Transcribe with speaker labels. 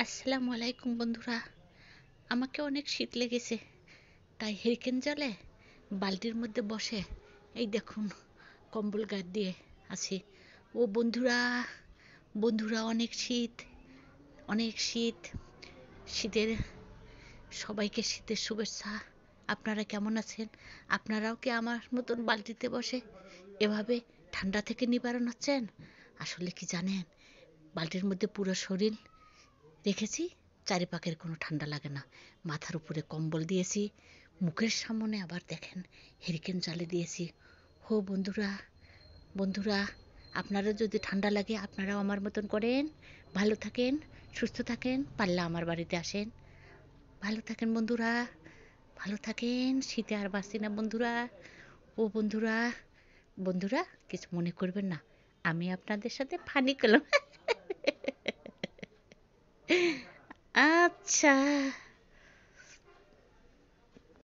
Speaker 1: আসসালামু আলাইকুম বন্ধুরা। আমাকে অনেক শীত লেগেছে, তাই হেরিকেন জলে বালতির মধ্যে বসে এই দেখুন কম্বল গায়ে দিয়ে আছি। ও বন্ধুরা, বন্ধুরা, অনেক শীত, অনেক শীত। শীতের সবাইকে শীতের শুভেচ্ছা। আপনারা কেমন আছেন? আপনারাও কি আমার মতন বালতিতে বসে এভাবে ঠান্ডা থেকে নিবারণ হচ্ছেন? আসলে কি জানেন, বালতির মধ্যে পুরো শরীর রেখেছি, চারিপাখের কোনো ঠান্ডা লাগে না। মাথার উপরে কম্বল দিয়েছি, মুখের সামনে আবার দেখেন হেরিকেন জ্বালিয়ে দিয়েছি। হো বন্ধুরা, বন্ধুরা, আপনারা যদি ঠান্ডা লাগে আপনারাও আমার মতন করেন। ভালো থাকেন, সুস্থ থাকেন, পারলে আমার বাড়িতে আসেন। ভালো থাকেন বন্ধুরা, ভালো থাকেন। শীতে আর বাঁচি না বন্ধুরা। ও বন্ধুরা, বন্ধুরা, কিছু মনে করবেন না, আমি আপনাদের সাথে ফানি করলাম। আচ্ছা।